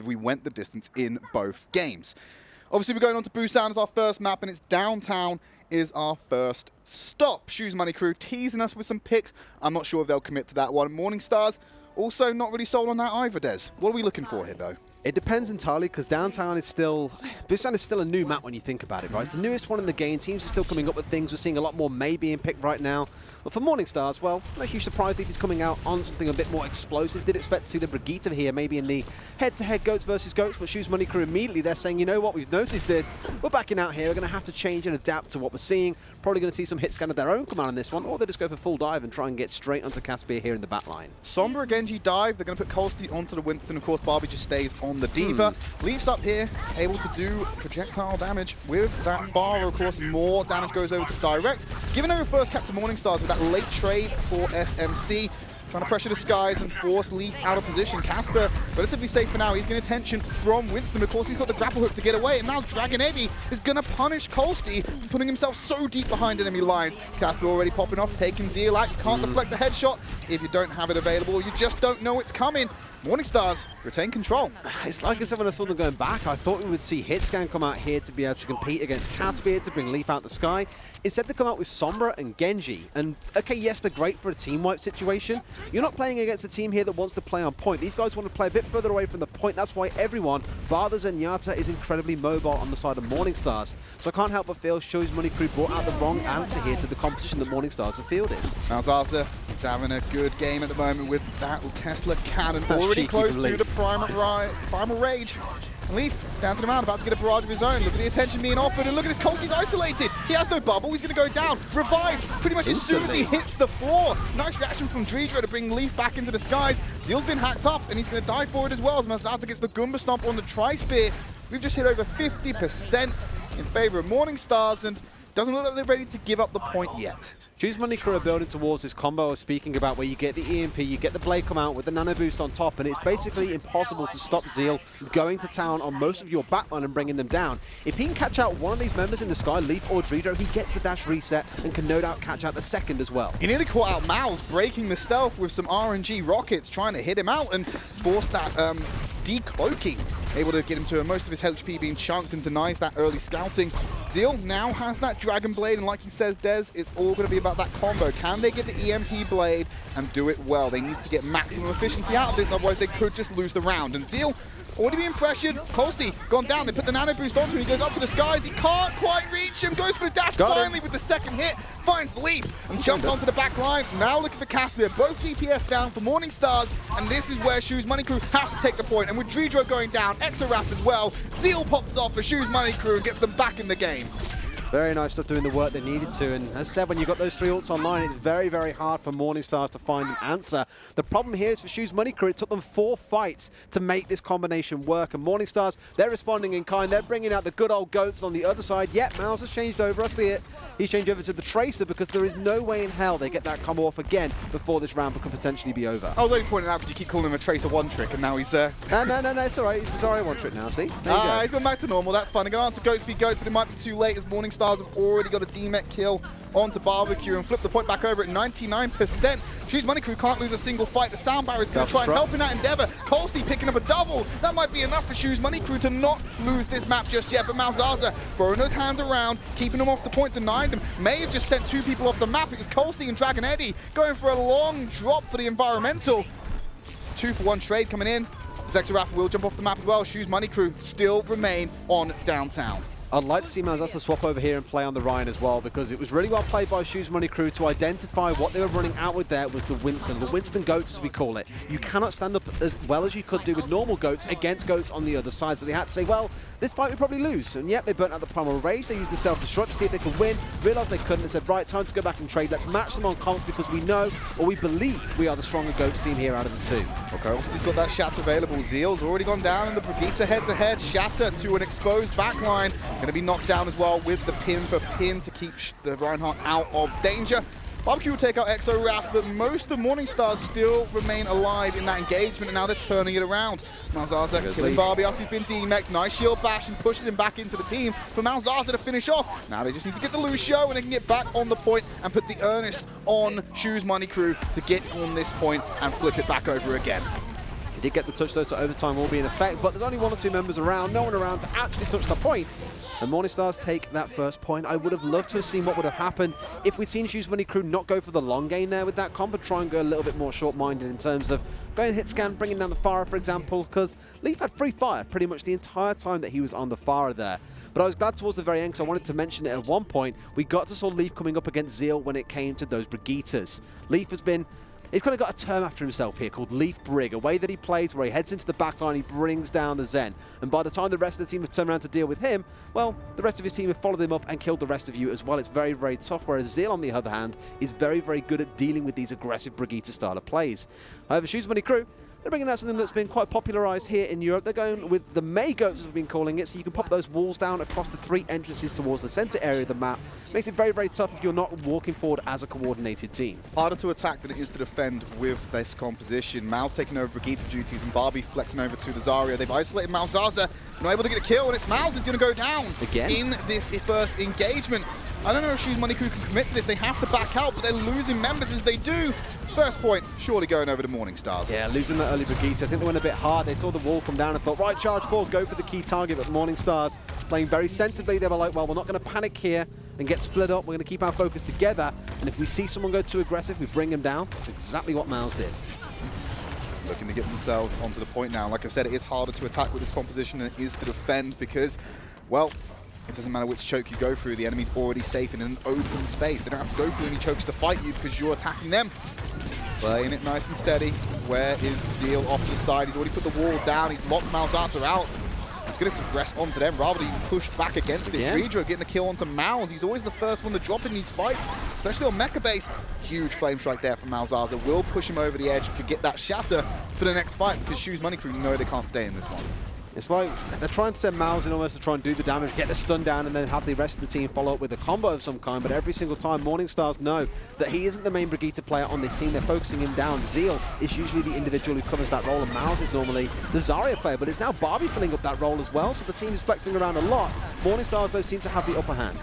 we went the distance in both games. Obviously, we're going on to Busan as our first map, and it's downtown is our first stop. Shoes Money Crew teasing us with some picks. I'm not sure if they'll commit to that one. Morning Stars also not really sold on that either, Des. What are we looking for here, though? It depends entirely, because downtown is still... Busan is still a new map when you think about it, right? It's the newest one in the game. Teams are still coming up with things. We're seeing a lot more May being picked right now. But for Morning Stars, well, no huge surprise if he's coming out on something a bit more explosive. Did expect to see the Brigitte here, maybe in the head-to-head Goats versus Goats, but Shoes Money Crew immediately, they're saying, you know what, we've noticed this. We're backing out here. We're going to have to change and adapt to what we're seeing. Probably going to see some hit scan of their own come out on this one, or they just go for full dive and try and get straight onto Caspier here in the back line. Sombra, Genji dive. They're going to put Colsty onto the Winston. Of course, Barbie just stays on the Diva. Leafs up here, able to do projectile damage with that bar. Of course, more damage goes over to Direct. Giving over first cap to Morning Stars with that late trade for SMC. Trying to pressure the skies and force Leaf out of position. Casper, relatively safe for now. He's getting attention from Winston. Of course, he's got the grapple hook to get away. And now Dragon Eddie is going to punish Colsty, putting himself so deep behind enemy lines. Casper already popping off, taking Zeal out. You can't deflect the headshot if you don't have it available. You just don't know it's coming. Morning Stars retain control. It's like I said when I saw them going back, I thought we would see Hitscan come out here to be able to compete against Caspier to bring Leaf out the sky. Instead, they come out with Sombra and Genji. And okay, yes, they're great for a team wipe situation. You're not playing against a team here that wants to play on point. These guys want to play a bit further away from the point. That's why everyone, bar the Zenyatta, is incredibly mobile on the side of Morning Stars. So I can't help but feel Shoes Money Crew brought out the wrong answer here to the competition that Morning Stars have fielded. Now Zaza is having a good game at the moment with that Tesla cannon already close to the Primal Rage. And Leaf down to the mound, about to get a barrage of his own. Look at the attention being offered, and look at this, Colsey's isolated. He has no bubble, he's going to go down. Revived pretty much as soon as he hits the floor. Nice reaction from Dezachu to bring Leaf back into the skies. Zeal's been hacked up, and he's going to die for it as well as Mazaza gets the Goomba Stomp on the Tri-Spear. We've just hit over 50% in favor of Morning Stars, and doesn't look like they're ready to give up the point yet. Shoes Money Crew are building towards this combo I was speaking about, where you get the EMP, you get the Blade come out with the Nano Boost on top, and it's basically impossible to stop Zeal going to town on most of your backline and bringing them down. If he can catch out one of these members in the sky, Leaf or Dezachu, he gets the dash reset and can no doubt catch out the second as well. He nearly caught out Mouse, breaking the stealth with some RNG rockets, trying to hit him out and force that decloaking. Able to get him to most of his HP being chunked and denies that early scouting. Zeal now has that Dragon Blade, and like he says, Dez, it's all going to be about that combo. Can they get the EMP Blade and do it well? They need to get maximum efficiency out of this, otherwise they could just lose the round. And Zeal already being pressured. Colsty gone down. They put the Nano Boost onto him. He goes up to the skies. He can't quite reach him. Goes for the dash finally with the second hit. Finds Leaf and jumps onto the back line. Now looking for Caspier. Both DPS down for Morning Stars. And this is where Shoes Money Crew have to take the point. And with Dezachu going down, Exoraph as well. Zeal pops off for Shoes Money Crew and gets them back in the game. Very nice stuff, doing the work they needed to. And as I said, when you've got those 3 ults online, it's very, very hard for Morning Stars to find an answer. The problem here is for Shoes Money Crew, it took them 4 fights to make this combination work. And Morning Stars, they're responding in kind. They're bringing out the good old Goats on the other side. Yep, Miles has changed over. I see it. He's changed over to the Tracer because there is no way in hell they get that combo off again before this round could potentially be over. I was only pointing out because you keep calling him a Tracer one trick, and now he's No, it's all right. He's a Zarya one trick now, see? He's gone back to normal. That's fine. They're going to answer Goats v Goats, but it might be too late as Morning Stars have already got a DMET kill onto Barbecue and flip the point back over at 99%. Shoes Money Crew can't lose a single fight. The Sound Barrier is going to try and help in that endeavor. Colsty picking up a double. That might be enough for Shoes Money Crew to not lose this map just yet. But Malzaza throwing those hands around, keeping them off the point, denying them. May have just sent 2 people off the map. It was Colsty and Dragon Eddie going for a long drop for the environmental. 2-for-1 trade coming in. Exoraph will jump off the map as well. Shoes Money Crew still remain on downtown. I'd like to see Malzaza swap over here and play on the Ryan as well, because it was really well played by Shoes Money Crew to identify what they were running out with there was the Winston Goats as we call it. You cannot stand up as well as you could do with normal Goats against Goats on the other side, so they had to say, well, this fight we probably lose. And yet they burnt out the Primal Rage, they used the Self-Destruct to see if they could win, realised they couldn't and said, right, time to go back and trade. Let's match them on comps because we know, or we believe, we are the stronger Goats team here out of the 2. Okay, he's got that Shatter available. Zeal's already gone down in the Brigitte head-to-head. Shatter to an exposed backline. Going to be knocked down as well with the pin for pin to keep the Reinhardt out of danger. Barbecue will take out Exoraph, but most of Morning Stars still remain alive in that engagement, and now they're turning it around. Malzaza killing Barbie after he's been DMEC'd. Nice shield bash and pushes him back into the team for Malzaza to finish off. Now they just need to get the Lucio, and they can get back on the point and put the Earnest on Shoes Money Crew to get on this point and flip it back over again. He did get the touch though, so overtime will be in effect, but there's only 1 or 2 members around, no one around to actually touch the point. And Morning Stars take that first point. I would have loved to have seen what would have happened if we'd seen Shoes Money Crew not go for the long game there with that comp, but try and go a little bit more short-minded in terms of going hit scan, bringing down the Farah, for example, because Leaf had free fire pretty much the entire time that he was on the Farah there. But I was glad towards the very end, because I wanted to mention it at one point. We got to saw Leaf coming up against Zeal when it came to those Brigitas. Leaf has been... He's kind of got a term after himself here called Leaf Brig, a way that he plays where he heads into the backline, he brings down the Zen. And by the time the rest of the team have turned around to deal with him, well, the rest of his team have followed him up and killed the rest of you as well. It's very, very tough, whereas Zeal, on the other hand, is very, very good at dealing with these aggressive Brigitte-style plays. However, Shoes Money Crew, they're bringing out something that's been quite popularised here in Europe. They're going with the May Goats, as we've been calling it, so you can pop those walls down across the 3 entrances towards the centre area of the map. Makes it very, very tough if you're not walking forward as a coordinated team. Harder to attack than it is to defend with this composition. Mal's taking over Brigitte duties and Barbie flexing over to the Zarya. They've isolated Malzaza, not able to get a kill, and it's Mal's who's going to go down again in this first engagement. I don't know if Shoes Money Crew can commit to this. They have to back out, but they're losing members as they do. First point, surely going over to Morning Stars. Yeah, losing that early Brigitte. I think they went a bit hard. They saw the wall come down and thought, right, charge forward, go for the key target. But Morning Stars playing very sensibly. They were like, well, we're not going to panic here and get split up. We're going to keep our focus together. And if we see someone go too aggressive, we bring them down. That's exactly what Mouse did. Looking to get themselves onto the point now. Like I said, it is harder to attack with this composition than it is to defend because, well, it doesn't matter which choke you go through. The enemy's already safe in an open space. They don't have to go through any chokes to fight you because you're attacking them. Playing it nice and steady. Where is Zeal off to the side? He's already put the wall down. He's locked Malzaza out. He's going to progress onto them rather than push back against it. Tridd getting the kill onto Malz. He's always the first one to drop in these fights, especially on Mecha base. Huge flame strike there from Malzaza. Will push him over the edge to get that shatter for the next fight because Shoes Money Crew know they can't stay in this one. It's like they're trying to send Mouse in almost to try and do the damage, get the stun down, and then have the rest of the team follow up with a combo of some kind. But every single time, Morning Stars know that he isn't the main Brigitte player on this team. They're focusing him down. Zeal is usually the individual who covers that role, and Mouse is normally the Zarya player. But it's now Barbie filling up that role as well, so the team is flexing around a lot. Morning Stars, though, seem to have the upper hand.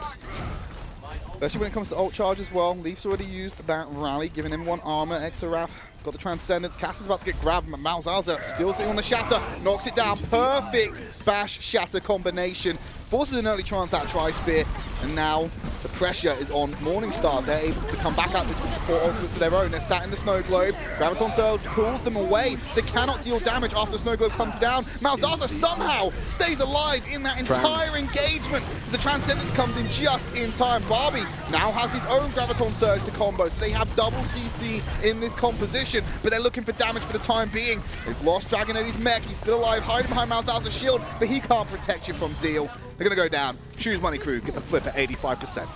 Especially when it comes to ult charge as well. Leaf's already used that rally, giving him 1 armor. Exoraf got the Transcendence. Casper's about to get grabbed. Malzaza still sitting on the Shatter. Knocks it down. Perfect Bash Shatter combination. Forces an early trance at Tri-Spear. And now the pressure is on Morning Star. They're able to come back at this with support ultimates of their own. They're sat in the Snow Globe. Graviton Surge pulls them away. They cannot deal damage after the Snow Globe comes down. Malzaza somehow stays alive in that entire engagement. The Transcendence comes in just in time. Barbie now has his own Graviton Surge to combo, so they have double CC in this composition, but they're looking for damage for the time being. They've lost Dragon Eddie's mech. He's still alive, hiding behind Malzaza's shield, but he can't protect you from Zeal. They're going to go down. Shoes Money Crew get the flip at 85%.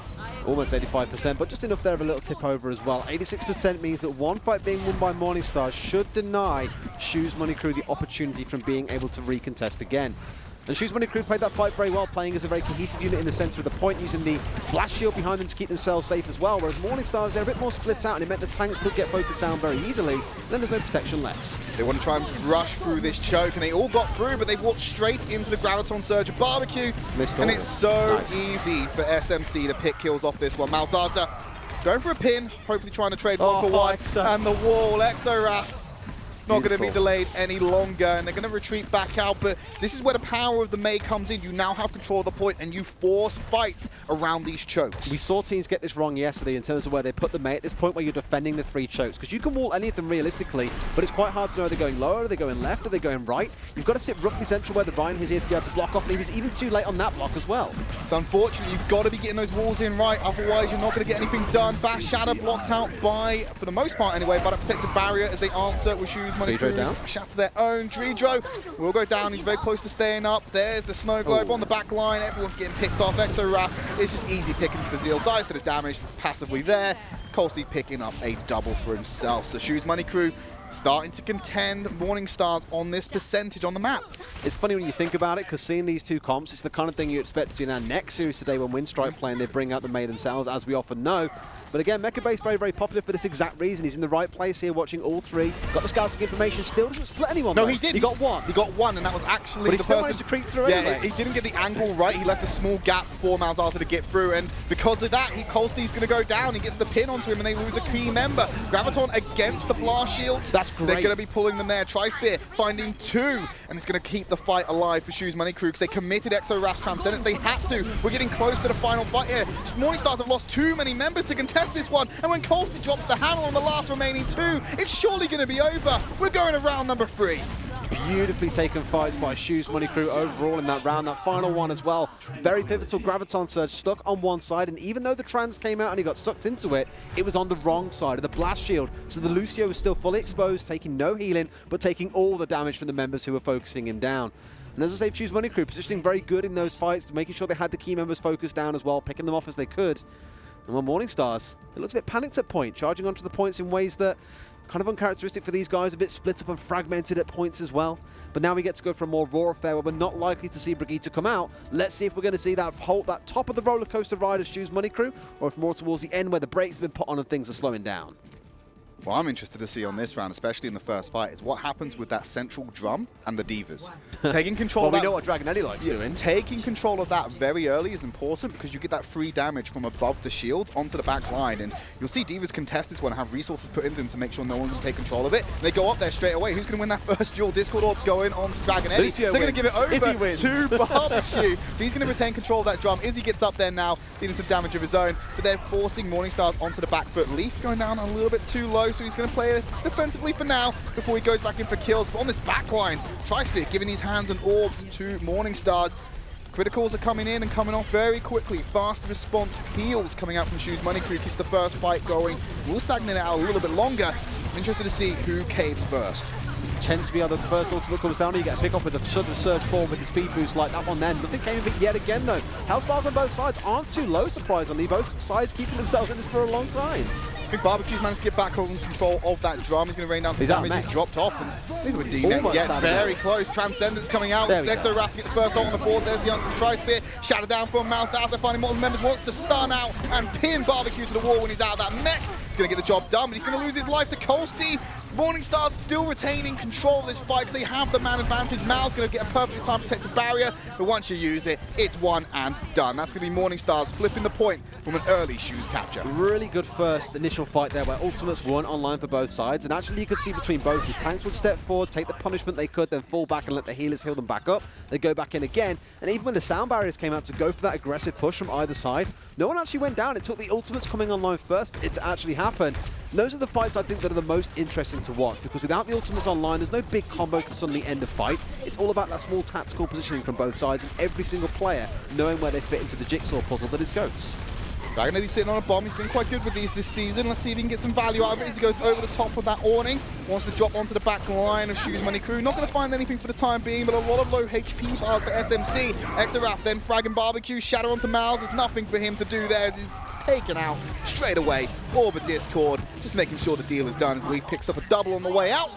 Almost 85%, but just enough there of a little tip over as well. 86% means that one fight being won by Morning Stars should deny Shoes Money Crew the opportunity from being able to recontest again. And Shoes Money Crew played that fight very well, playing as a very cohesive unit in the center of the point, using the blast shield behind them to keep themselves safe as well, whereas Morning Stars, they're a bit more split out, and it meant the tanks could get focused down very easily. Then there's no protection left. They want to try and rush through this choke, and they all got through, but they walked straight into the Graviton Surge of Barbecue. And it's so easy for SMC to pick kills off this one. Malzaza going for a pin, hopefully trying to trade 1 for 1. And the wall, Exoraf. Not going to be delayed any longer, and they're going to retreat back out, but this is where the power of the May comes in. You now have control of the point, and you force fights around these chokes. We saw teams get this wrong yesterday in terms of where they put the May at this point where you're defending the 3 chokes, because you can wall any of them realistically, but it's quite hard to know are they going lower, are they going left, are they going right? You've got to sit roughly central where the Ryan is here to be able to block off, and he was even too late on that block as well. So unfortunately, you've got to be getting those walls in right, otherwise you're not going to get anything done. Bash Shatter blocked out by, for the most part anyway, by a protected barrier as they answer with Shoes Money Crew. Shatter their own. Tridd will go down. He's very close to staying up. There's the Snow Globe on the back line. Everyone's getting picked off. Exoraf, it's just easy pickings for Zeal. Dies to the damage that's passively there. Colsey picking up a double for himself. So Shoes Money Crew starting to contend Morning Stars on this percentage on the map. It's funny when you think about it, because seeing these 2 comps, it's the kind of thing you expect to see in our next series today when Winstrike play and they bring out the May themselves, as we often know. But again, Mecha Base very, very popular for this exact reason. He's in the right place here, watching all three. Got the scouting information, still doesn't split anyone. No, though. he did. He got one. He got one, and that was actually but he the still person managed to creep through yeah, anyway. he didn't get the angle right. He left a small gap for Malzahar to get through, and because of that, Colsty's going to go down. He gets the pin onto him, and they lose a key member. Graviton against the blast shield. That's great. They're going to be pulling them there. Tri-Spear finding two, and it's going to keep the fight alive for Shoes Money Crew because they committed Exo Rash Transcendence. They had to. We're getting close to the final fight here. Morningstars have lost too many members to contest this one, and when Colsty drops the hammer on the last remaining two, it's surely going to be over. We're going to round number 3. Beautifully taken fights by Shoes Money Crew overall in that round. That final one as well. Very pivotal. Graviton Surge stuck on one side, and even though the trans came out and he got sucked into it, it was on the wrong side of the blast shield. So the Lucio was still fully exposed, taking no healing, but taking all the damage from the members who were focusing him down. And as I say, Shoes Money Crew positioning very good in those fights, making sure they had the key members focused down as well, picking them off as they could. And when Morningstars, they looked a bit panicked at point, charging onto the points in ways that kind of uncharacteristic for these guys, a bit split up and fragmented at points as well. But now we get to go for a more raw affair where we're not likely to see Brigitte come out. Let's see if we're going to see that Holt, that top of the roller coaster ride of Shoes Money Crew, or if more towards the end where the brakes have been put on and things are slowing down. What I'm interested to see on this round, especially in the first fight, is what happens with that central drum and the divas. Taking control well, of that, we know what Dragon Eddie likes doing. Taking control of that very early is important because you get that free damage from above the shield onto the back line, and you'll see divas contest this one and have resources put into them to make sure no one can take control of it. And they go up there straight away. Who's going to win that first duel? Discord Orb going on to Dragon Eddie. So they're going to give it over to Barbecue. So he's going to retain control of that drum. Izzy gets up there now, dealing some damage of his own, but they're forcing Morningstars onto the back foot. Leaf going down a little bit too low, so he's going to play it defensively for now before he goes back in for kills. But on this back line, Tri-Spear giving these hands and orbs to Morningstars. Criticals are coming in and coming off very quickly. Fast response heals coming out from Shoes Money Crew keeps the first fight going. We'll stagnate it out a little bit longer. Interested to see who caves first. Tends to be how the first ultimate comes down. You get a pick up with a sudden surge forward with the speed boost like that one then. Nothing came of it yet again though. Health bars on both sides aren't too low, surprisingly. Both sides keeping themselves in this for a long time. I think Barbecue's managed to get back on control of that drum. He's going to rain down some damage. He's dropped off. And these were D-Net. Yeah, very close. Transcendence coming out. Exo Rash to get the first ult on the board. There's the answer to Tri-Spear. Shatter down from Malzahar. Finding multiple members. Wants to stun out and pin Barbecue to the wall when he's out of that mech. He's going to get the job done, but he's going to lose his life to Colsty. Morningstars still retaining control of this fight. They have the man advantage. Mal's going to get a perfectly timed protective barrier, but once you use it, it's one and done. That's going to be Morningstars flipping the point from an early Shoes capture. Really good first initial fight there where ultimates weren't online for both sides, and actually you could see between both his tanks would step forward, take the punishment they could, then fall back and let the healers heal them back up. They go back in again, and even when the sound barriers came out to go for that aggressive push from either side, no one actually went down. It took the ultimates coming online first for it to actually happen. And those are the fights I think that are the most interesting to watch, because without the ultimates online, there's no big combos to suddenly end a fight. It's all about that small tactical positioning from both sides and every single player knowing where they fit into the jigsaw puzzle that is GOATS. Dragon Eddie sitting on a bomb. He's been quite good with these this season. Let's see if he can get some value out of it as he goes over the top of that awning. Wants to drop onto the back line of Shoes Money Crew. Not going to find anything for the time being, but a lot of low HP bars for SMC. Exoraph then fragging Barbecue. Shatter onto Miles. There's nothing for him to do there as he's taken out straight away. Orb of Discord. Just making sure the deal is done as Lee picks up a double on the way out.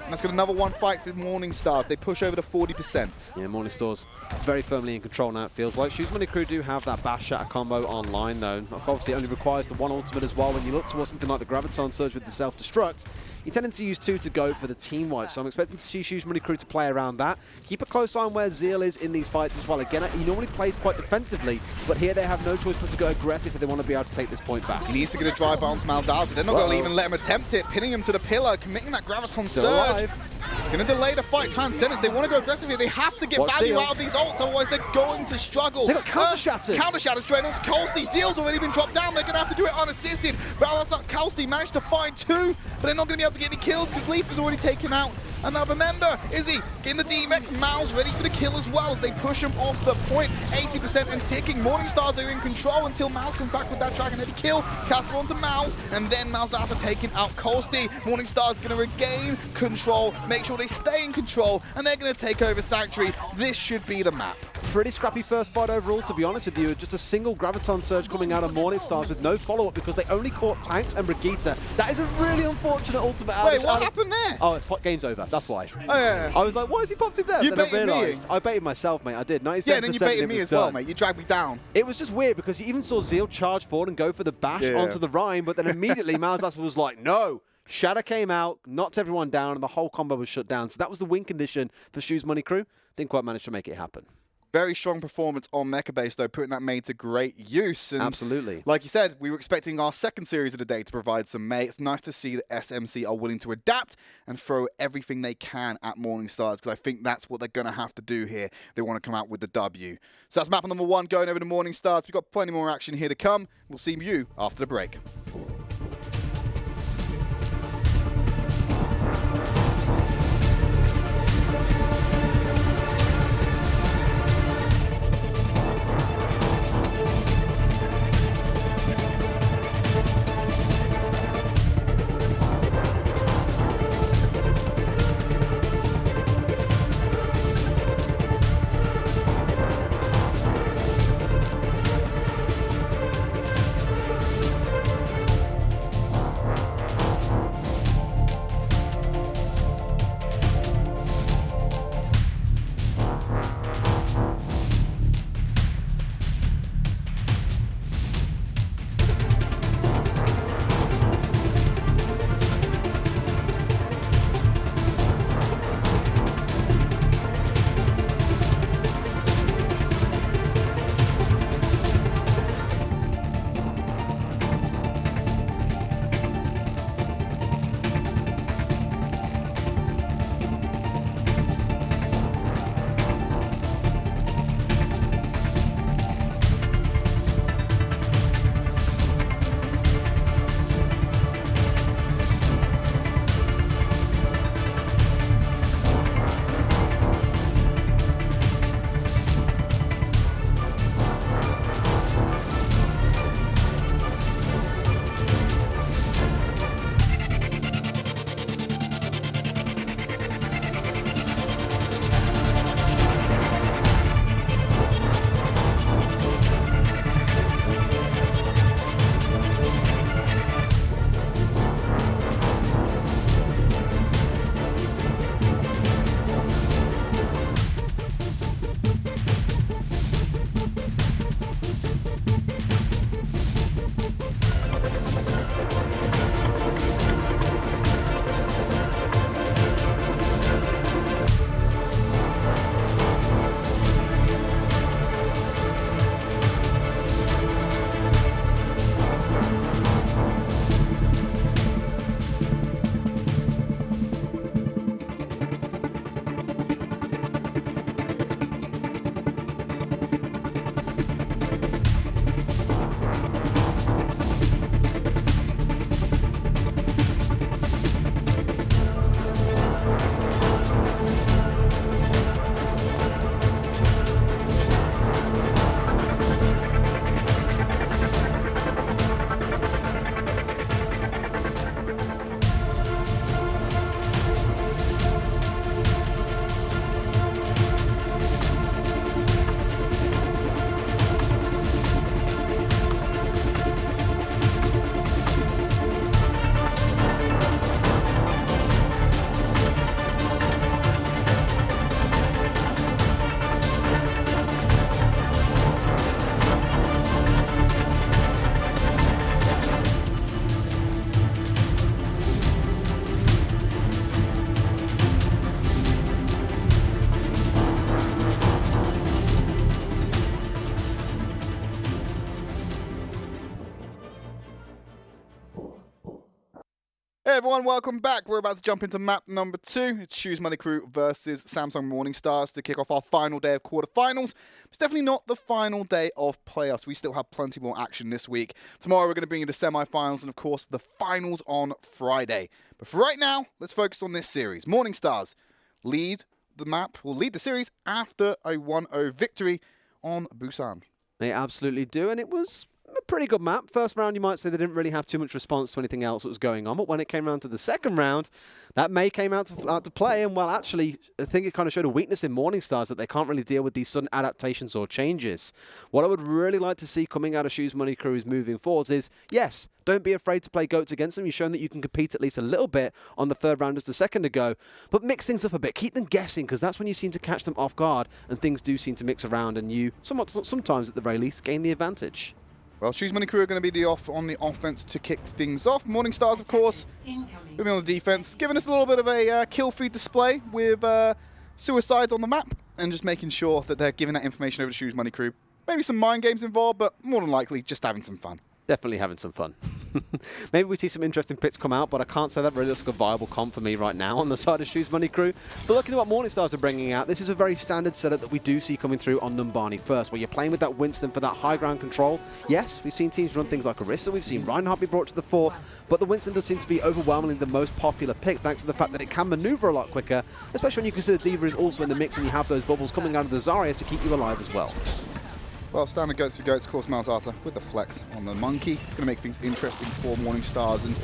And that's got another one fight for Morningstars. They push over to 40%. Yeah, Morningstars very firmly in control now, it feels like. Shoes Money Crew do have that Bash Shatter combo online, though. Obviously, it only requires the one ultimate as well. When you look towards something like the Graviton Surge with the self-destruct, you tend to use two to go for the team wipe. So I'm expecting to see Shoes Money Crew to play around that. Keep a close eye on where Zeal is in these fights as well. Again, he normally plays quite defensively, but here they have no choice but to go aggressive if they want to be able to take this point back. He needs to get a drive on Malzahar. They're not going to even let him attempt it, pinning him to the pillar, committing that Graviton Surge. Going to delay the fight. Transcendence, they want to go aggressive here. They have to get value out of these ults, otherwise they're going to struggle. They got counter shatters. Counter shatters straight onto Colsty. Zeal's already been dropped down. They're going to have to do it unassisted. Colsty managed to find two, but they're not going to be able to get any kills because Leaf has already taken out another member. Izzy getting the D-Mech. Mal's ready for the kill as well as they push him off the point. 80% and ticking. Morningstars are in control until Mal's comes back with that Dragon Eddie kill. Casper onto Mal's, and then Malzahar taking out Colsty. Morningstars going to regain control, make sure they stay in control, and they're going to take over Sanctuary. This should be the map. pretty scrappy first fight overall, to be honest with you. Just a single Graviton Surge coming out of Morning Stars with no follow-up because they only caught Tanks and Brigitte. That is a really unfortunate ultimate outage. Wait, what happened there? Oh, game's over. That's why. Oh, yeah. I was like, why has he popped it there? You then I baited me. realised. I baited myself, mate. I did. 97% Yeah, and then you baited me as well, done. mate. You dragged me down. It was just weird because you even saw Zeal charge forward and go for the bash onto the Rhyme, but then immediately Malzas was like, no. Shatter came out, knocked everyone down, and the whole combo was shut down. So that was the win condition for Shoes Money Crew. Didn't quite manage to make it happen. Very strong performance on Mecha Base, though, putting that main to great use. And absolutely. Like you said, we were expecting our second series of the day to provide some May. It's nice to see that SMC are willing to adapt and throw everything they can at Morning Stars, because I think that's what they're going to have to do here. They want to come out with the W. So that's map number 1 going over to Morning Stars. We've got plenty more action here to come. We'll see you after the break. Hey everyone, welcome back. We're about to jump into map number 2. It's Shoes Money Crew versus Samsung Morning Stars to kick off our final day of quarterfinals. It's definitely not the final day of playoffs. We still have plenty more action this week. Tomorrow we're going to bring you the semi-finals and of course the finals on Friday. But for right now, let's focus on this series. Morning Stars lead the series after a 1-0 victory on Busan. They absolutely do, and it was a pretty good map. First round, you might say they didn't really have too much response to anything else that was going on, but when it came around to the second round, that May came out to play, and well, actually, I think it kind of showed a weakness in Morningstars that they can't really deal with these sudden adaptations or changes. What I would really like to see coming out of Shoes Money Crews moving forwards is, yes, don't be afraid to play GOATs against them. You've shown that you can compete at least a little bit on the third round just a second ago, but mix things up a bit. Keep them guessing, because that's when you seem to catch them off guard, and things do seem to mix around, and you, sometimes at the very least, gain the advantage. Well, Shoes Money Crew are going to be on the offense to kick things off. Morningstars, of course, going to be on the defense, giving us a little bit of a kill feed display with suicides on the map, and just making sure that they're giving that information over to Shoes Money Crew. Maybe some mind games involved, but more than likely just having some fun. Definitely having some fun. Maybe we see some interesting picks come out, but I can't say that really looks like a viable comp for me right now on the side of Shoes Money Crew. But looking at what Morningstars are bringing out, this is a very standard setup that we do see coming through on Numbani first, where you're playing with that Winston for that high ground control. Yes, we've seen teams run things like Orisa, we've seen Reinhardt be brought to the fore, but the Winston does seem to be overwhelmingly the most popular pick, thanks to the fact that it can maneuver a lot quicker, especially when you consider D.Va is also in the mix and you have those bubbles coming out of the Zarya to keep you alive as well. Well, standard goats for goats, of course, Malzahar with the flex on the monkey. It's going to make things interesting for Morningstars, and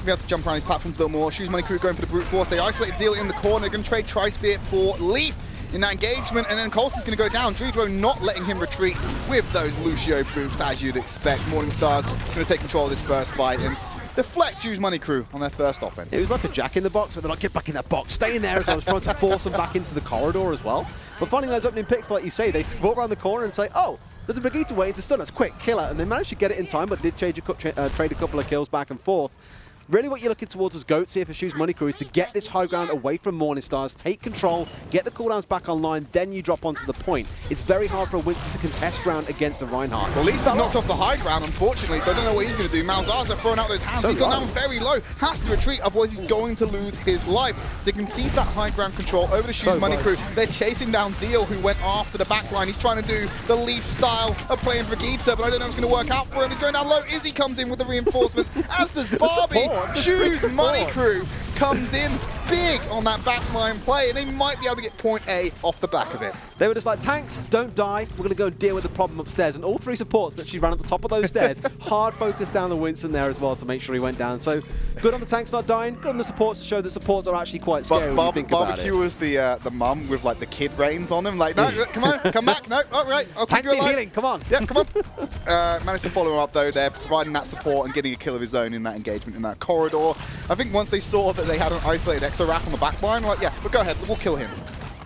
we have to jump around these platforms a little more. Shoes Money Crew going for the brute force. They isolated Zeal in the corner. They're going to trade Tri-Spear for Leaf in that engagement, and then Colster's going to go down. Dreedro not letting him retreat with those Lucio boots, as you'd expect. Morningstars going to take control of this first fight and deflect Shoes Money Crew on their first offense. It was like a jack in the box, but they're like, get back in that box, stay in there, as I was trying to force them back into the corridor as well. But finding those opening picks, like you say, they walk around the corner and say, oh, there's a Brigitte waiting to stun us, quick, kill her. And they managed to get it in time, but did trade a couple of kills back and forth. Really what you're looking towards as GOATs here for Shoes Money Crew is to get this high ground away from Morningstars, take control, get the cooldowns back online, then you drop onto the point. It's very hard for a Winston to contest ground against a Reinhardt. Well, Lee's knocked off the high ground, unfortunately, so I don't know what he's going to do. Malzahar throwing out those hands. He's gone down very low, has to retreat, otherwise he's going to lose his life. They concede that high ground control over to Shoes Money Crew. They're chasing down Zeal, who went after the back line. He's trying to do the Leaf style of playing Brigitte, but I don't know if it's going to work out for him. He's going down low. Izzy comes in with the reinforcements, as does Barbie. Shoes Money Crew comes in big on that backline play, and they might be able to get point A off the back of it. They were just like, tanks, don't die. We're going to go and deal with the problem upstairs. And all three supports that she ran at the top of those stairs, hard focus down the Winston there as well to make sure he went down. So good on the tanks not dying, good on the supports to show that supports are actually quite scary when you think about it. Barbecue was the mum with like the kid reins on him, like, no, come on, come back, no, all right, I'll tank team healing, come on. Yeah, come on. Managed to follow him up though. They're providing that support and getting a kill of his own in that engagement in that corridor. I think once they saw that they had an isolated Exo-Wrath on the back line, like, yeah, but go ahead, we'll kill him.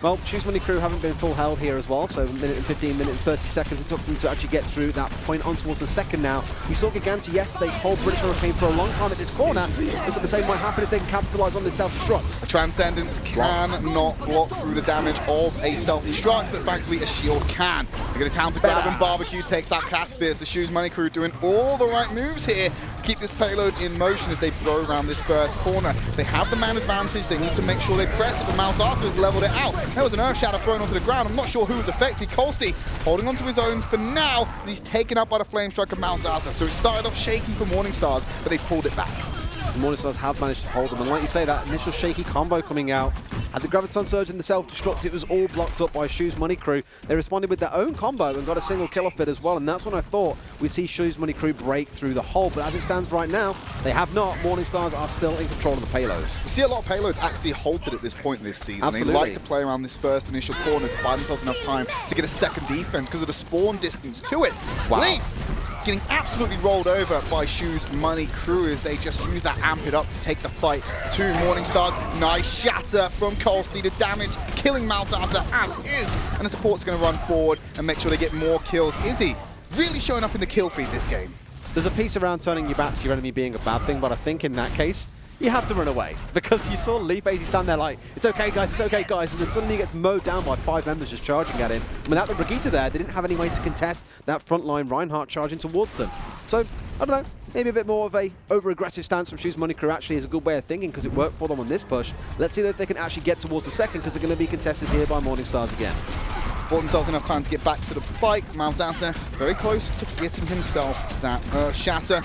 Well, Shoes Money Crew haven't been full held here as well, so a minute and 15, minute and 30 seconds it took them to actually get through that point on towards the second now. We saw Giganti yesterday hold British Hurricane for a long time at this corner. Looks like the same might happen if they can capitalise on this self-destruct. Transcendence cannot block through the damage of a self-destruct, but thankfully a shield can. They're going to counter grab and Barbecue takes that Caspian. The Shoes Money Crew doing all the right moves here. Keep this payload in motion as they throw around this first corner. They have the man advantage. They need to make sure they press it, but Malzahar has leveled it out. There was an Earth Shatter thrown onto the ground. I'm not sure who was affected. Colsty holding onto his own for now. He's taken up by the Flame Strike of Malzahar. So it started off shaky for Morningstars, but they pulled it back. The Morningstars have managed to hold them, and like you say, that initial shaky combo coming out, had the Graviton Surge and the Self-Destruct, it was all blocked up by Shoes Money Crew. They responded with their own combo and got a single kill off it as well, and that's when I thought we'd see Shoes Money Crew break through the hole, but as it stands right now, they have not. Morningstars are still in control of the payloads. We see a lot of payloads actually halted at this point in this season. Absolutely. They like to play around this first initial corner to buy themselves enough time to get a second defense because of the spawn distance to it. Wow. Leaf getting absolutely rolled over by Shoes Money Crew as they just use that amp it up to take the fight to Morningstars. Nice shatter from Colsty, the damage killing Malzahar as is, and the support's going to run forward and make sure they get more kills. Izzy really showing up in the kill feed this game. There's a piece around turning your back to your enemy being a bad thing, but I think in that case, you have to run away, because you saw Leaf basically stand there like, it's okay guys, and then suddenly he gets mowed down by 5 members just charging at him. And without the Brigitte there, they didn't have any way to contest that frontline Reinhardt charging towards them. So, I don't know, maybe a bit more of a over-aggressive stance from Shoes Money Crew actually is a good way of thinking, because it worked for them on this push. Let's see if they can actually get towards the second, because they're going to be contested here by Morningstars again. Bought themselves enough time to get back to the fight. Malzahar very close to getting himself that shatter.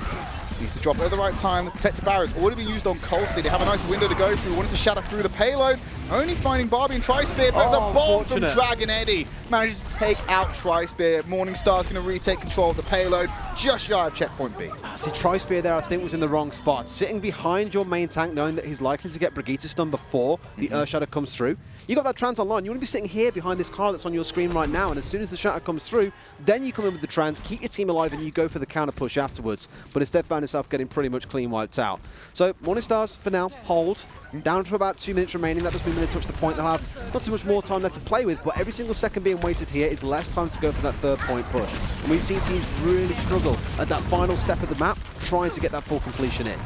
Needs to drop it at the right time. The protective barrier has already been used on Colsty. They have a nice window to go through. Wanted to shatter through the payload. only finding Barbie and Tri-Spear, but the bomb from Dragon Eddie manages to take out Tri-Spear. Morningstar's going to retake control of the payload, just shy of checkpoint B. See, Tri-Spear there, I think, was in the wrong spot. Sitting behind your main tank, knowing that he's likely to get Brigitte stunned before the Earth Shatter comes through. You got that trans online. You want to be sitting here behind this car that's on your screen right now, and as soon as the shatter comes through, then you come in with the trans, keep your team alive, and you go for the counter push afterwards. But instead found himself getting pretty much clean wiped out. So Morningstars, for now, hold. Down to about 2 minutes remaining. That doesn't mean when they touch the point, they'll have not too much more time left to play with, but every single second being wasted here is less time to go for that third point push. And we've seen teams really struggle at that final step of the map, trying to get that full completion in.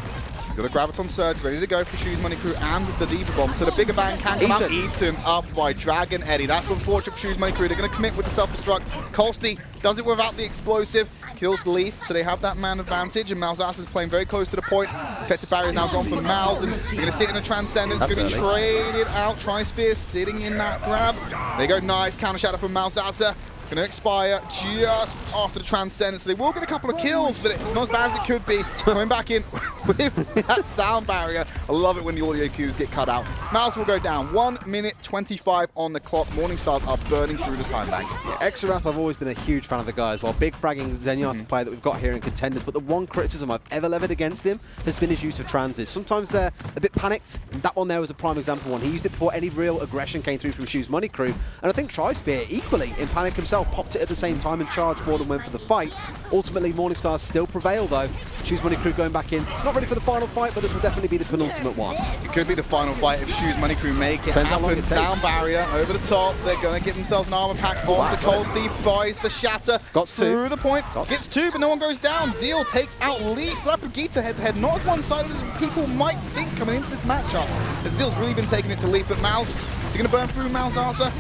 Got a Graviton Surge ready to go for Shoes Money Crew and the Diva Bomb. So the bigger bang can come out. Eaten up by Dragon Eddie. That's unfortunate for Shoes Money Crew. They're going to commit with the self-destruct. Colsty does it without the explosive. Kills Leaf, so they have that man advantage. And Malzas is playing very close to the point. Protective barrier is now gone for Malz. And they're going to sit in the Transcendence. Going to be traded out. Tri-Spear sitting in that grab. There you go. Nice counter shadow from Malzasa. Going to expire just after the Transcendence. So they will get a couple of kills, but it's not as bad as it could be. Coming back in with that sound barrier. I love it when the audio cues get cut out. Mouse will go down. 1 minute 25 on the clock. Morningstars are burning through the time bank. Yeah, Exarath, I've always been a huge fan of the guy as well. Big fragging Zenyatta player that we've got here in Contenders, but the one criticism I've ever levied against him has been his use of transes. Sometimes they're a bit panicked, and that one there was a prime example one. He used it before any real aggression came through from Shoes Money Crew, and I think Tri-Spear equally in panic himself popped it at the same time and charged forward and went for the fight. Ultimately, Morningstars still prevail though. Shoes Money Crew going back in, not ready for the final fight, but this will definitely be the penultimate one. It could be the final fight if Shoes Money Crew make it happen. Sound barrier over the top. They're going to give themselves an armor pack on to Cole. Steve buys the shatter through the point. Gets two, but no one goes down. Zeal takes out Lee. Slap Brigitte head-to-head. Not as one-sided as people might think coming into this matchup. As Zeal's really been taking it to Leaf, but Malz is he going to burn through Malzasa?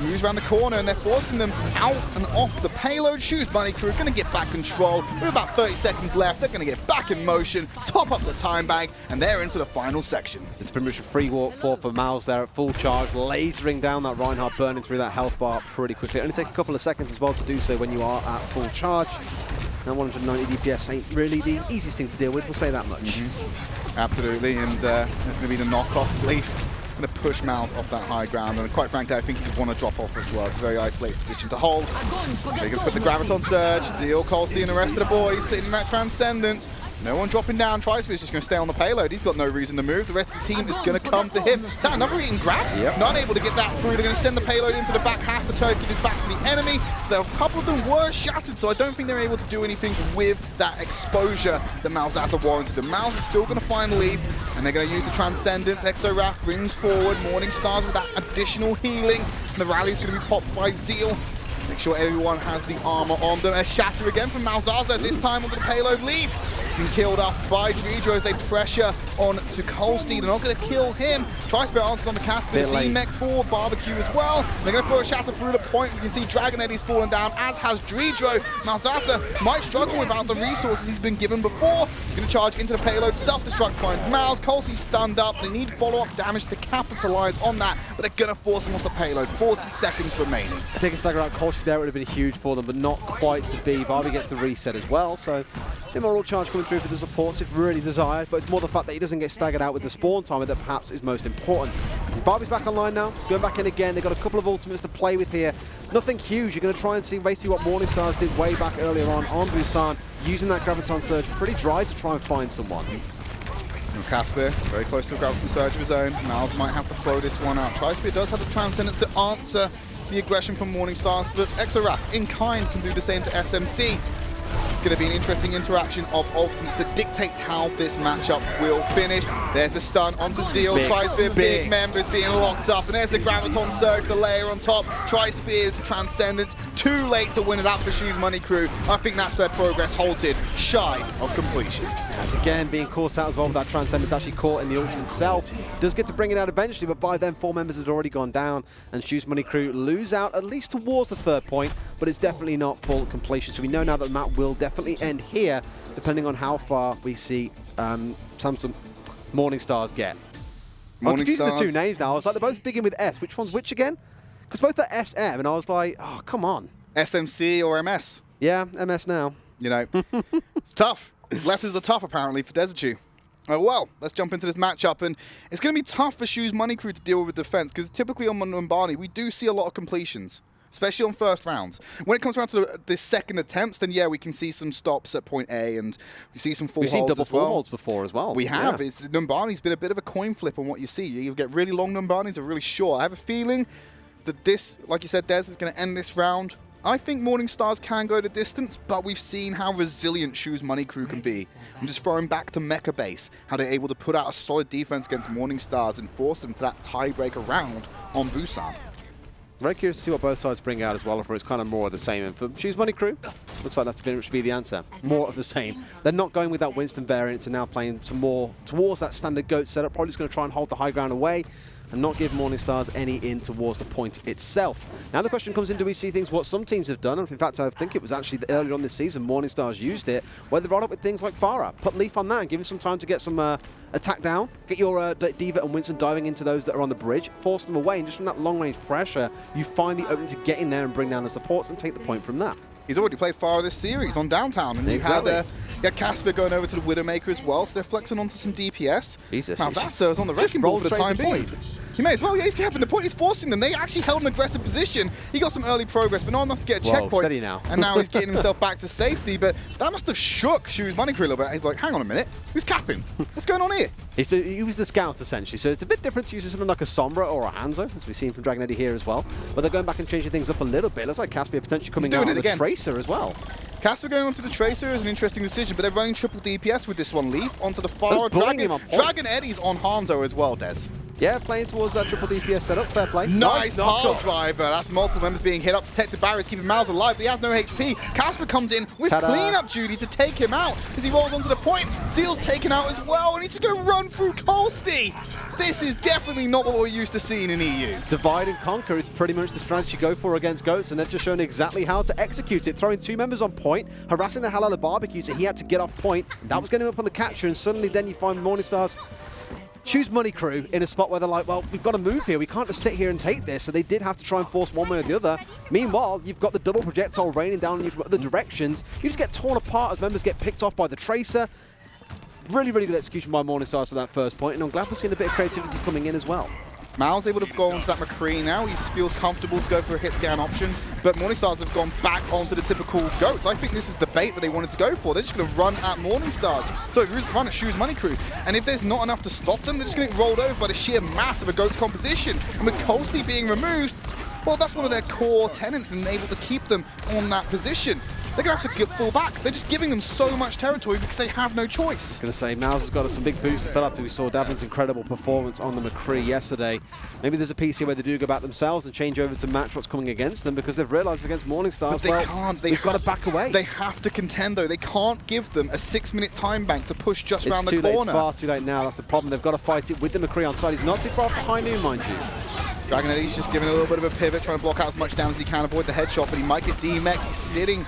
Moves around the corner and they're forcing them out and off the payload. Shoes Money Crew going to get back control. With about 30 seconds left, they're going to get back in motion, top up the time bank, and they're into the final section. It's pretty much a free walk for Malz there at full charge, lasering down that Reinhardt, burning through that health bar pretty quickly. It only take a couple of seconds as well to do so when you are at full charge. Now 190 DPS ain't really the easiest thing to deal with, we'll say that much. Absolutely, and there's going to be the knockoff Leaf. Going to push Malz off that high ground, and quite frankly, I think he'd want to drop off as well. It's a very isolated position to hold. They can put the Graviton Surge, Zeal, Colsey, and the rest of the boys sitting in that Transcendence. No one dropping down. Tri-Spear's just going to stay on the payload. He's got no reason to move. The rest of the team is going to come to him. Is that another eating grab? Yep. Not able to get that through. They're going to send the payload into the back half. The turkey is back to the enemy. A couple of them were shattered, so I don't think they're able to do anything with that exposure that Malzasa warranted. The Malz is still going to find the lead, and they're going to use the Transcendence. Exo-Wrath brings forward. Morningstars with that additional healing. And the rally's going to be popped by Zeal. Make sure everyone has the armor on them. A shatter again from Malzasa, this time onto the payload lead. Been killed off by Dreidro as they pressure on to Colstein. They're not going to kill him. Tri-Spear answers on the Caspian. D-Mech for Barbecue as well. They're going to throw a shatter through the point. You can see Dragon Eddie's fallen down, as has Dreidro. Malzasa might struggle without the resources he's been given before. He's going to charge into the payload. Self-destruct finds Malz. Colsey's stunned up. They need follow-up damage to capitalize on that, but they're going to force him off the payload. 40 seconds remaining. I think a stagger out Colsey there would have been huge for them, but not quite to be. Barbie gets the reset as well, so immoral charge coming through for the supports if really desired, but it's more the fact that he doesn't get staggered out with the spawn timer that perhaps is most important. And Barbie's back online now, going back in again. They've got a couple of ultimates to play with here. Nothing huge. You're going to try and see basically what Morningstars did way back earlier on Busan, using that Graviton Surge pretty dry to try and find someone. Casper, very close to a Graviton Surge of his own. Malz might have to throw this one out. Tri-Spear does have the Transcendence to answer the aggression from Morningstars, but Exo-Wrath in kind can do the same to SMC. It's going to be an interesting interaction of ultimates that dictates how this matchup will finish. There's the stun onto Zeal. Tri-Spear, big members being locked up. And there's the Graviton Surge, the layer on top. Tri-Spear's Transcendence, too late to win it out for Shoes Money Crew. I think that's their progress halted, shy of completion. Yes, again, being caught out as well with that Transcendence, actually caught in the ult itself. Does get to bring it out eventually, but by then 4 members had already gone down, and Shoes Money Crew lose out at least towards the 3rd point, but it's definitely not full completion. So we know now that the map will definitely end here, depending on how far we see Samsung Morningstars get. I'm confusing the two names now. I was like, they're both begin with S. Which one's which again? Because both are SM, and I was like, oh, come on. SMC or MS? Yeah, MS now. You know, it's tough. Letters are tough, apparently, for Dezachu. Oh, well, let's jump into this matchup, and it's going to be tough for Shoes Money Crew to deal with defense, because typically on Numbani, we do see a lot of completions, especially on first rounds. When it comes around to the second attempts, then yeah, we can see some stops at point A, and we see some full holds. We've seen double as well. full holds before as well. We have. Yeah. Numbani's been a bit of a coin flip on what you see. You get really long Numbanis or really short. I have a feeling that this, like you said, Des, is going to end this round. I think Morningstars can go the distance, but we've seen how resilient Shoes Money Crew can be. I'm just throwing back to Mecha Base, how they're able to put out a solid defense against Morningstars and force them to that tiebreaker round on Busan. Very curious to see what both sides bring out as well, for it's kind of more of the same. And for Shoes Money Crew, looks like that's pretty much be the answer. More of the same. They're not going with that Winston variant, and now playing some more towards that standard GOAT setup. Probably just going to try and hold the high ground away and not give Morningstars any in towards the point itself. Now the question comes in, do we see things what some teams have done? And in fact, I think it was actually earlier on this season, Morningstars used it, where they brought up with things like Farah. Put Leaf on that and give him some time to get some attack down. Get your Diva and Winston diving into those that are on the bridge, force them away, and just from that long-range pressure, you find the opening to get in there and bring down the supports and take the point from that. He's already played Farah this series on Downtown, and exactly. you had Casper going over to the Widowmaker as well, so they're flexing onto some DPS. Jesus. Malzahsa is on the wrecking ball for the time being. He may as well, yeah, he's capping the point, he's forcing them. They actually held an aggressive position. He got some early progress, but not enough to get a checkpoint. Steady now. And now he's getting himself back to safety, but that must have shook Shoes Money Crew a little bit. He's like, hang on a minute, who's capping? What's going on here? He was the scout, essentially, so it's a bit different to using something like a Sombra or a Hanzo, as we've seen from Dragon Eddie here as well. But they're going back and changing things up a little bit. Looks like Caspian potentially coming out on the Tracer as well. Casper going onto the Tracer is an interesting decision, but they're running triple DPS with this one. Leaf onto the far Dragon Eddie's on Hanzo as well, Des. Yeah, playing towards that triple DPS setup. Fair play. Nice pile driver. That's multiple members being hit up. Protected barriers keeping Miles alive, but he has no HP. Casper comes in with cleanup duty to take him out as he rolls onto the point. Seal's taken out as well, and he's just going to run through Colsty. This is definitely not what we're used to seeing in EU. Divide and conquer is pretty much the strategy you go for against GOATs, and they've just shown exactly how to execute it. Throwing two members on point, harassing the hell out of Barbecue, so he had to get off point. That was getting him up on the capture, and suddenly then you find Morningstars Shoes Money Crew in a spot where they're like, well, we've got to move here. We can't just sit here and take this. So they did have to try and force one way or the other. Meanwhile, you've got the double projectile raining down on you from other directions. You just get torn apart as members get picked off by the Tracer. Really, really good execution by Morningstars to that first point, and I'm glad we're seeing a bit of creativity coming in as well. Mal's able to go onto that McCree now. He feels comfortable to go for a hit scan option, but Morningstars have gone back onto the typical GOATs. I think this is the bait that they wanted to go for. They're just going to run at Morningstars. So run at Shoes Money Crew. And if there's not enough to stop them, they're just going to get rolled over by the sheer mass of a GOAT composition. And with Colsty being removed, well, that's one of their core tenets and able to keep them on that position. They're going to have to fall back. They're just giving them so much territory because they have no choice. I was going to say, Mouse has got some big boosts to fill after we saw Davin's incredible performance on the McCree yesterday. Maybe there's a piece here where they do go back themselves and change over to match what's coming against them because they've realised against Morningstars, they've got to back away. They have to contend, though. They can't give them a 6-minute time bank to push just around the corner. It's far too late now. That's the problem. They've got to fight it with the McCree on side. He's not too far off the high noon, mind you. Dragon Eddie's just giving a little bit of a pivot, trying to block out as much damage as he can, avoid the headshot, but he might get DMEC. He's sitting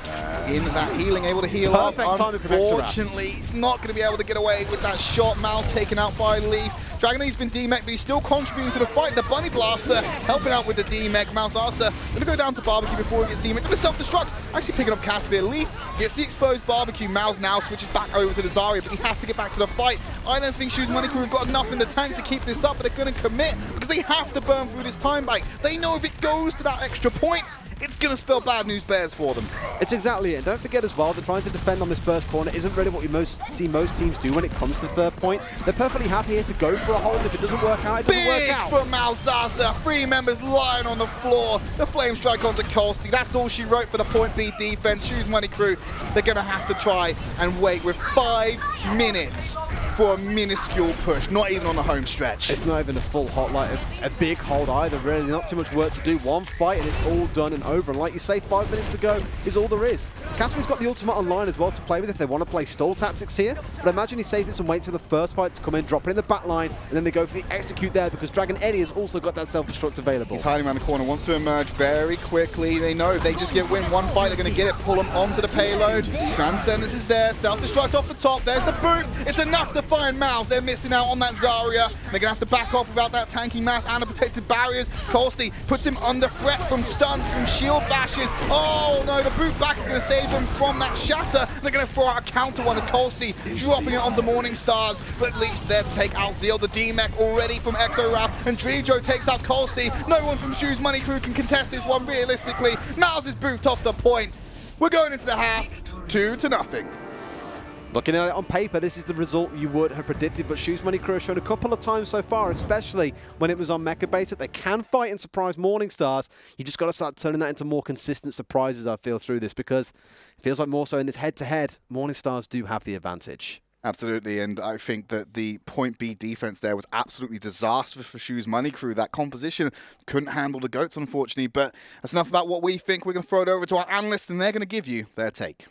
in that healing, able to heal up. Unfortunately, he's not going to be able to get away with that shot. Mal's taken out by Leaf. Dragon Eddie's been DMEC, but he's still contributing to the fight. The Bunny Blaster helping out with the DMEC. Malzahsa going to go down to Barbecue before he gets DMEC. Going to self-destruct. Actually picking up Caspian. Leaf gets the exposed Barbecue. Mal's now switches back over to the Zarya, but he has to get back to the fight. I don't think Shoes Money Crew have got enough in the tank to keep this up, but they're going to commit because they have to burn through this time bank. They know if it goes to that extra point, it's going to spell bad news bears for them. It's exactly it. And don't forget as well, they're trying to defend on this first corner. Isn't really what we see most teams do when it comes to the third point. They're perfectly happy here to go for a hold. If it doesn't work out, it doesn't work out. Big from Malzahsa. 3 members lying on the floor. The flame strike onto Colsty. That's all she wrote for the point B defense. Shoes Money Crew, they're going to have to try and wait with 5 minutes for a minuscule push, not even on the home stretch. It's not even a full hold, like a big hold either, really. Not too much work to do. One fight and it's all done and over. And like you say, 5 minutes to go is all there is. Caspian's got the ultimate online as well to play with if they want to play stall tactics here. But I imagine he saves this and waits for the first fight to come in, drop it in the back line, and then they go for the execute there because Dragon Eddie has also got that self-destruct available. He's hiding around the corner, wants to emerge very quickly. They know if they just win one fight, they're going to get it, pull him onto the payload. Transcendence is there, self-destruct off the top. There's the boot. It's enough to find Mouse. They're missing out on that Zarya. They're going to have to back off without that tanky mass and the protected barriers. Colsty puts him under threat from stun, from shield bashes. Oh no, the boot back is going to save them from that shatter. They're going to throw out a counter one as Colsty dropping it onto Morning Stars, but Leech there to take out Zeal. The D-Mech already from Exorap, and Drejo takes out Colsty. No one from Shoes Money Crew can contest this one realistically. Mouse is boot off the point. We're going into the half, 2-0. Looking at it on paper, this is the result you would have predicted, but Shoes Money Crew have shown a couple of times so far, especially when it was on Mecha Base, that they can fight and surprise Morning Stars. You just got to start turning that into more consistent surprises, I feel, through this, because it feels like more so in this head-to-head, Morning Stars do have the advantage. Absolutely, and I think that the point B defense there was absolutely disastrous for Shoes Money Crew. That composition couldn't handle the GOATs, unfortunately, but that's enough about what we think. We're going to throw it over to our analysts, and they're going to give you their take.